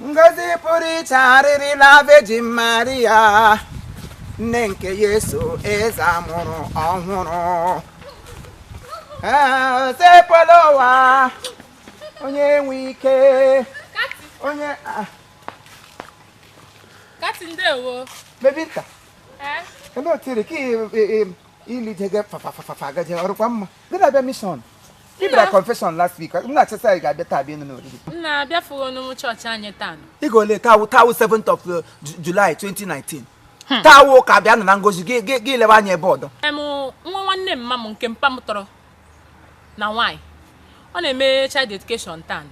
Ngozi pụrụ iche arịrịla Virgin Maria, nne nke Yesu eze amụrụ ọhụrụ. Sepolowa onye nwe ike onye Kati ndewo. Bebinta. Hello tiri ki ili jege fa gaje orukwa mma. Gina be mission. Ibra confession last week. Nna chesa I ga beta bi no oriri. Nna bia furo no church anye tan. Igo le tawo 7th of July 2019. Tawo ka bia na ngozi gi leba anye board. Nwa nwanne mma m nke mpa m tọrọ na nwanyị. Ọ na-eme child education tan.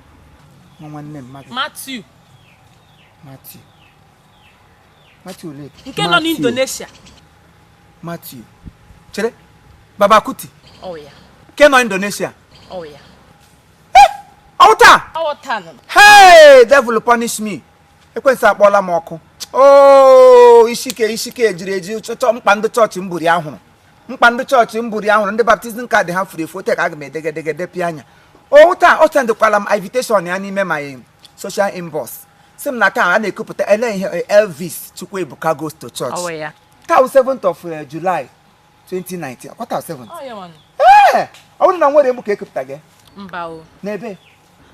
Nwanne mma. Matthew Lake. Nke nọ n'Indonesia. Matthew. Chere? Baba Kuti. Oh yeah. Ke nọ Indonesia. Oh yeah. Auta. Auta. Hey, devil punish me. Ekwensu akpọla m ọkụ. Oh, isike ejiri eji chọchọ mkpa ndị chọọchị mburi ahụrụ. Mkpa ndị chọọchị mburi ahụrụ ndị baptizim card ha furu efu tek aga m edegedegede pi anya. O sendekwala m invitation ya n'ime my social inbox. Sim na taa a na-ekupụta ele ihe Elvis Chukwuebuka goes to church. Oh yeah. Taa 7th of July 2019. Akwata 7th. Oh yeah one. Eh, ọ bụrụ na nwere egbu ka ekupụta gị. Mba o. N'ebe?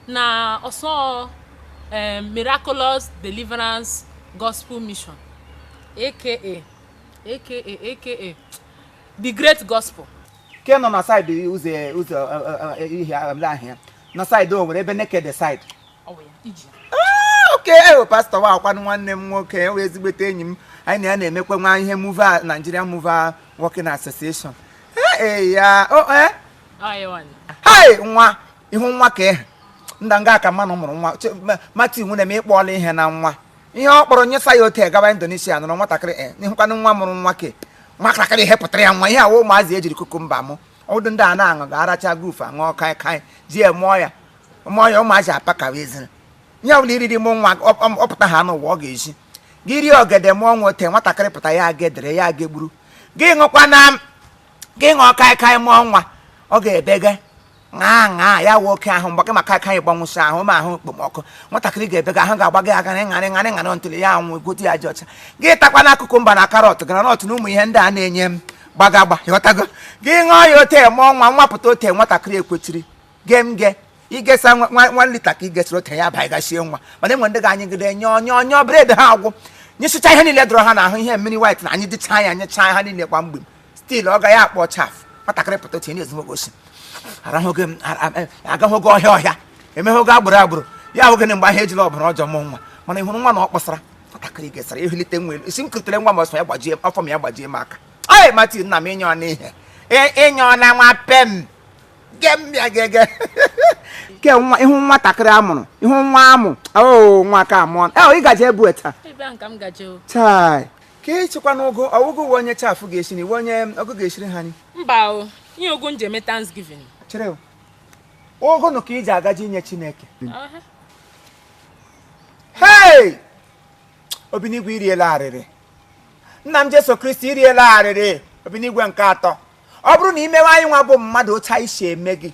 Na ọsọ Miraculous Deliverance Gospel Mission. AKA The Great Gospel. Ke nọ na side ụzọ ihe ahịa. Na side o nwere ebe naked side. Oh yeah. Iji. Okay, pastor wa akwanu nwanne m nwoke we ezigbote enyi m anyị na-emekwa nwa ihe mover Nigeria Mover Working Association. Ya Hey nwa ihu nwa ka ndanga aka mmanụ mụrụ nwa Matthew nwere m ịkpọọla ihe na nwa ihe ọ kpọrọ nyesa ya ote gaba Indonesia nọ nwatakịrị n'ihukwanụ nwa mụrụ nwa ke nwatakịrị ihe pụtara ya nwa ihe awo ụmụazị ejiri kukumba mụ ọdụ ndị a na-aṅụ ga-aracha goof aṅụ kai ji mụọ ya ụmụazị apaka weziri nya wuli riri mo nwa opụta ha n'ụwa ọ ga-eji gị rie ogede mụọ nwote nwatakịrị pụta ya agedere ya agegburu gị ṅụọ kai mụọ nwa ọ ga-ebege ṅaa ya nwoke ahụ mgbake maka kai gbanwụsị ahụ ma ahụ okpomọkụ nwatakịrị ga-ebega ahụ ga-agba gị aga ṅarị ntụli ya anwụ gote ya ji ọcha gị takwa n'akụkụ mba na karọt granọt na ụmụ ihe ndị a na-enye m gbagagba ịghọtago gị ṅụọ ya ote mụọ nwa pụta ote nwatakịrị ekwechiri ge igesa nwa lita ka igesịrị ote ya abaghị gashie nwa mana enwe ndị ga-anyị gide nyọ bred ha agwụ nyesịcha ihe niile dọrọ ha n'ahụ ihe mmiri white na anyị dịcha ya nyechaa ha niile kwa mgbe stil ọ gaghị akpọ chaf nwatakịrị pụta ote na-ezigbogosi agaghị oge ọhịa emeghị oge agbụrụ ya ahụ gịnị mgbe ahụ ejila ọbara ọjọọ mụ nwa mana ịhụrụ nwa na ọ kpọsara nwatakịrị gesara ehulite nwa elu isi m kiritere nwa ma ọsọ ya gbajie afọ m ya gbajie m aka oye Matthew nna m ịnyọ n'ihe ịnyọọla nwa pem gege ke nwa ihu nwatakịrị amụrụ ihu nwa amụ nwa ka amụọ ị gaje ebu eta Ebe a ka m gaje o. chai ka ịchịkwa n'ụgụ ọwụgụ uwe onye chafụ ga-esi na iwe onye ọgụ ga-esiri ha ni Mba o. Ihe ogu nje eme Thanksgiving. chere ụgụ nụ ka iji agaji inye Chineke hey Obinigwe iriela arịrị nna m Jesu Kristi iriela arịrị Obinigwe nke atọ ọ bụrụ na imewe anyị nwa bụ mmadụ otu anyị si eme gị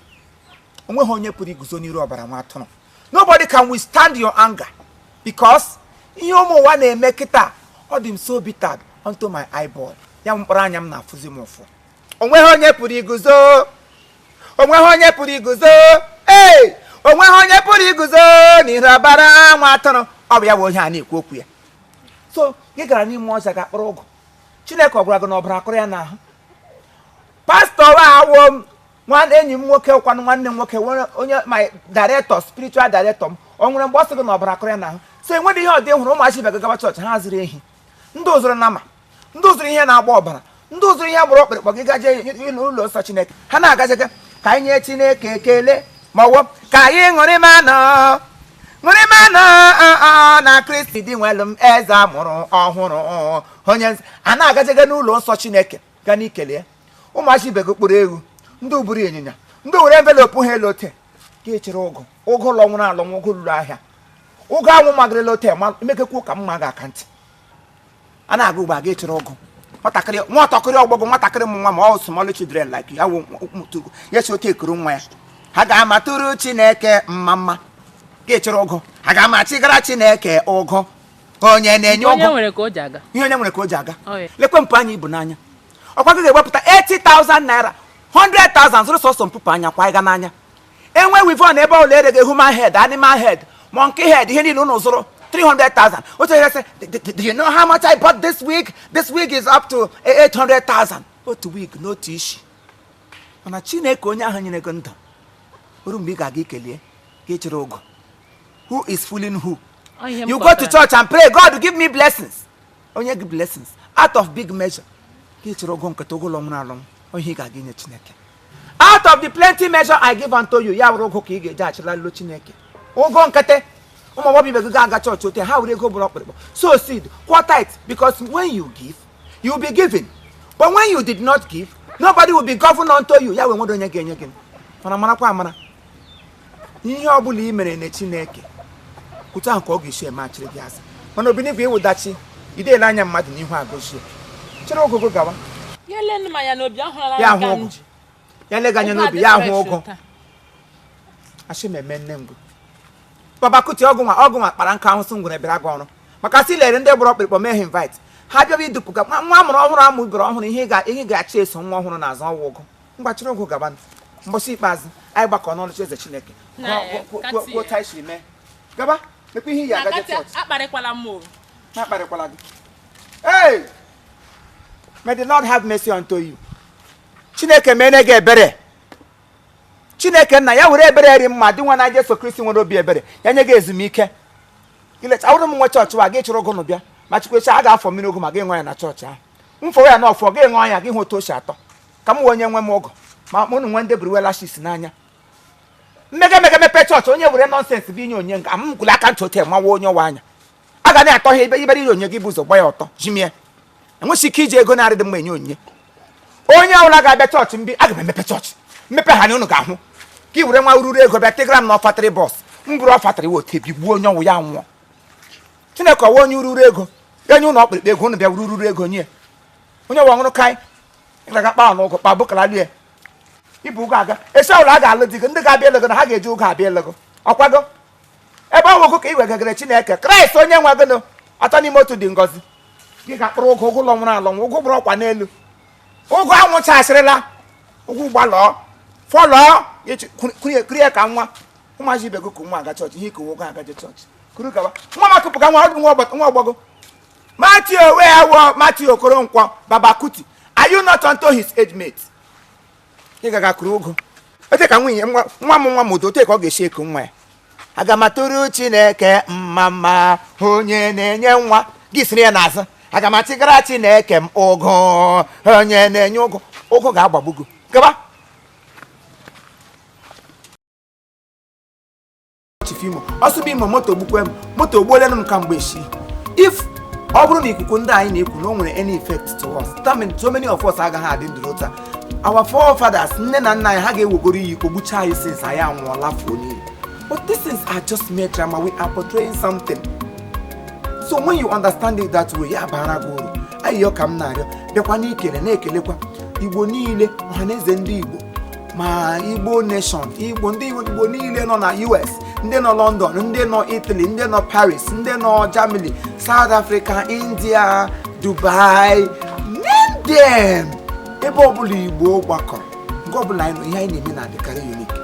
onweghị onye pụrụ iguzo n'iru ọbara nwa atụrụ nobody can withstand your anger because ihe ụmụ ụwa na-eme kịta ọ dị m so bitter onto my eyeball ya mkpọrọ anya m na-afụzi m ụfụ onweghị onye pụrụ iguzo onweghị onye pụrụ iguzo n'iru ọbara nwa atụrụ ọ bụ ya bụ onye a na-ekwu okwu ya so gị gara n'ime ọzọ ga kpọrọ ụgụ Chineke ọ gwara gị na ọbara akụrụ ya n'ahụ pastọ awo nwanne enyi m nwoke kwanụ nwanne m nwoke onye my director spiritual director m o nwere mgbe ọ sị gị na ọbara akụrụ ya n'ahụ so enwere ihe ọ dị hụrụ ụmụachi bịa gaba chọọchị ha ziri ehi ndị ụzụrụ nama ndị ụzụrụ ihe na-agba ọbara ndị ụzụrụ ihe gbara ọkpịrịkpọ gị gaje ụlọ nsọ Chineke ha na-agaje ka anyị nye Chineke ekele ma ọwụ ka anyị ṅụrịmanụ na Kristi dị nwelu m eze amụrụ ọhụrụ onye a na-agajege n'ụlọ nsọ Chineke ga n'ikele ya ụmụachi ibe gị kpụrụ ewu ndị uburu ịnyịnya ndị were envelopu ha elu ote ka echere ụgụ ụlọ nwụrụ alọnwụ ụgụ lụrụ ahịa ụgụ anwụ magịrịla ote emekekwu ka mma ga-aka ntị a na-aga ugbo aga echere ụgụ nwatakịrị ọgbọgọ nwatakịrị m nwa ma ọ small children like ya ya si ote ekuru nwa ya ha ga-amatụrụ Chineke mma ga-echere ụgụ aga m achịgara Chineke ụgwọ onye na-enye onye ụgwọ nwere ka o ji aga ihe onye nwere ka o ji aga Oh, yeah. lekwe mpụ anya ibu n'anya ọkwa gị ga-ewepụta 80,000 naira 100,000 zụrụ sọsọ mpụpụ anya kwa ịga n'anya enwe wivon ebe ọla ere gị human head animal head monkey head ihe niile unu zụrụ 300,000 otu ihe sị do you know how much I bought this wig is up to 800,000 otu wig n'otu isi mana Chineke onye ahụ nyere gị ndụ oru mgbe ị ga-aga ikelie ka ị chere ogo who is fooling who Ọ ihe m you go kọtara. to church and pray God give me blessings onye gị blessings out of big measure ka ị chere ogo nketa ogo ụlọ nwụrụ alụ onye ị ga-aga inye Chineke out of the plenty measure I give unto you ya were ogo ka ị ga-eji achịla lụọ Chineke ogo nkete ụmụ agbọghọ ibe gị ga-aga chọọchị ote ha were ego bụrụ ọkpụrụkpụ sow seed pour tithe because when you give you will be given but when you did not give nobody will be governed unto you ya wee nwere onye ga-enye gị mana marakwa amara ihe ọ bụla i mere na Chineke otu ahụ ka ọ ga-esi eme achịrị gị azụ mana obinigwe ịwụdachi idele anya mmadụ n'ihu agụzie chere ogogo gawa ya lenu m anya n'obi ahụrụla ya m ahụ ka m ogo ji ya lega anya Ogo n'obi ya ahụ adịghị ogo fresh taa. asị mmemme nne ngụ baba kuti ọgụ nwa kpara nka ahụ sị ngwere bịara gị ọrụ maka sị lere ndị gbọrọ ọkpịrịkpọ mee ha invite ha bịaba idupụga nwa amụrụ ọhụrụ amụ bịara ọhụrụ ihe ga-achị eso nwa ọhụrụ n'azụ ọwụ ụgụ mgbachiri ogo gaba mbọsị ikpeazụ anyị gbakọ n'ọlụchi eze Chineke kwuo ta isiri mee gaba mekwa ihe iyi Na agaje kasị chọọchị akparịkwala m o na-akparịkwala gị hey may the Lord have mercy unto you Chineke mene gị ebere Chineke nna ya were ebere eri mma dị nwa na Jesu Kristi nwere obi ebere ya nye gị ezumike ilecha awụrụ m nwe chọọchị wa gị chụrụ ogo bịa ma chukwecha a ga-afọ mmiri ogo ma gị ṅụọ ya na chọọchị ahụ mfọrọ ya n'ọfọ gị ṅụọ ya gị hụ otu o si atọ ka m wee onye nwe m ogo ma mụ na nwe ndị buru welashis n'anya mmega mepe chọọchị onye were nọnsensị bụ inye onye nga m gwụrụ aka ntị ote mawa onye ọwa anya a ga na-atọ ha ibere ire onye gị bụ ụzọ gba ya ọtọ jimie enweghị ike iji ego na-arịdị mma enye onyinye onye ọbụla ga-abịa chọọchị mbi aga m emepe chọọchị mmepe ha na unu ga-ahụ ka i were nwa ururu ego bịa tegara m na ọfatịrị bọs m bụrụ ọfatịrị wote bigbuo onye ọnwụ ya nwụọ Chineke ọwa onye ururu ego ya nye ụlọ ọkpịrịkpa ego unu bịa wuru ururu ego nye onye ọwa ọṅụrụ kaị ịgaga kpaa n'ụgụ kpa bụkara lie ibu ụgọ aga esi ọbụla a ga-alụ di gị ndị ga-abịa elego na ha ga-eji ụgọ abịa elego ọkwago ebe ọ wụgụ ka i wegagara Chineke Kraịst onye nwe gịnụ atọ n'ime otu dị ngọzi gị ga-akpụrụ ụgụ ụgụ ụlọ nwụrụ alọ ụgụ bụrụ ọkwa n'elu ụgụ anwụchasịrịla ụgwụ gbalọọ fọlọọ kurie ka nwa ụmụazị ibe gị ka nwa aga chọọchị ihe ikowe ogo agaje chọọchị kuru gawa nwa makụpụga nwa ọgbọgọ Matthew wee awọ Matthew Okoronkwo Baba Kuti are you not unto his age mate ị gaga kuru ogo ote ka nwunye nwa m odo ote ka ọ ga-esi eku nwa ya aga m atụrụ Chineke mma onye na-enye nwa gị siri ya n'azụ aga m atịgara Chineke m ụgụ onye na-enye ụgụ ga-agbagbugo gaba Imo ọsụbụ Imo moto gbukwe m moto ogbuolenụ m ka mgbe shi if ọ bụrụ na ikuku ndị anyị na-ekwu na o nwere any effect to us so many of us agaghị adị ndụ taa our forefathers nne na nna anyị ha ga-ewegoro iyi ogbucha anyị since anyị anwụọla fuo niile but these things are just mere drama we are portraying something so when you understand it that way ya bara gị uru ayịyọ ka m na-arịọ bịakwa n'ikele na-ekelekwa Igbo niile ọhaneze ndị Igbo ma Igbo nation ndị Igbo niile nọ na US ndị nọ London ndị nọ Italy ndị nọ Paris ndị nọ Germany South Africa India Dubai name them ebe ọbụla Igbo gbakọrọ nke ọbụla anyị nọ ihe anyị na-eme na-adịkarị unique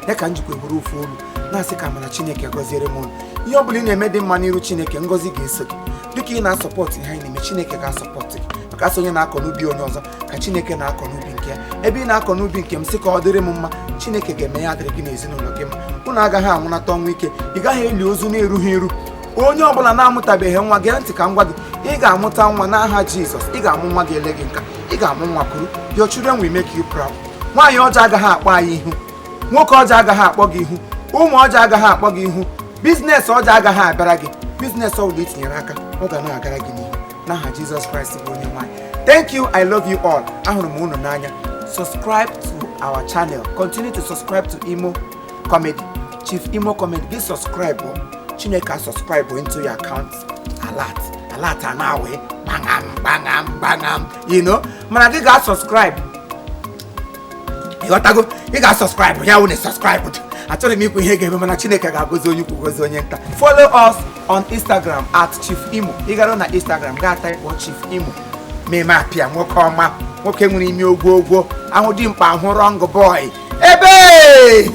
ya ka njikwa bụrụ ofu olu na-asị ka mana Chineke gọziere m unu ihe ọbụla ị na-eme dị mma n'iru Chineke ngọzi ga-eso gị dịka ị na-asọpọtụ ihe anyị na-eme Chineke ga-asọpọtụ gị maka asị onye na-akọ n'ubi onye ọzọ ka Chineke na-akọ n'ubi nke ya ebe ị na-akọ n'ubi nke m sị ka ọ dịrị m mma Chineke ga-eme ya adịrị gị n'ezinụlọ gị mma unu agaghị anwụnata ọnwụ ike ị gaghị eli ozu na-erughị eru onye ọbụla na-amụtabeghị nwa gee ntị ka m gwa gị ị ga-amụta nwa n'aha Jizọs ị ga-amụ nwa ga-ele gị nka ị ga-amụ nwa kwuru your children will make you proud nwaanyị ọjọọ agaghị akpọ anyị ihu nwoke ọjọọ agaghị akpọ gị ihu ụmụ ọjọọ agaghị akpọ gị ihu biznes ọjọọ agaghị abịara gị biznes ọbụla itinyere aka ọ ga na-agara gị n'ihu n'aha Jizọs Kraịst bụ onye nwanyị thank you I love you all ahụrụ m unu n'anya subscribe to our channel continue to subscribe to Imo Comedy Chief Imo Comedy gị subscribe Chineke subscribe into your account alert anawe bangam you know mana gị ga-subscribe ịghọtago ị ga-subscribe ya wụ na subscribe achọrọ m ikwu ihe ga-eme mana Chineke ga-agọzi onye ukwu gozi onye nta. Follow us on Instagram at Chief Imo. Ị gara na Instagram gaa type Chief Imo. Meme apịa nwoke ọma, nwoke nwere imi ogwo ahụ dị mkpa ahụ wrong boy. Ebe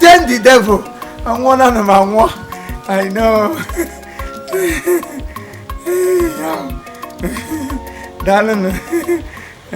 then the devil anwụọ na m anwụọ. I know. Daalụ.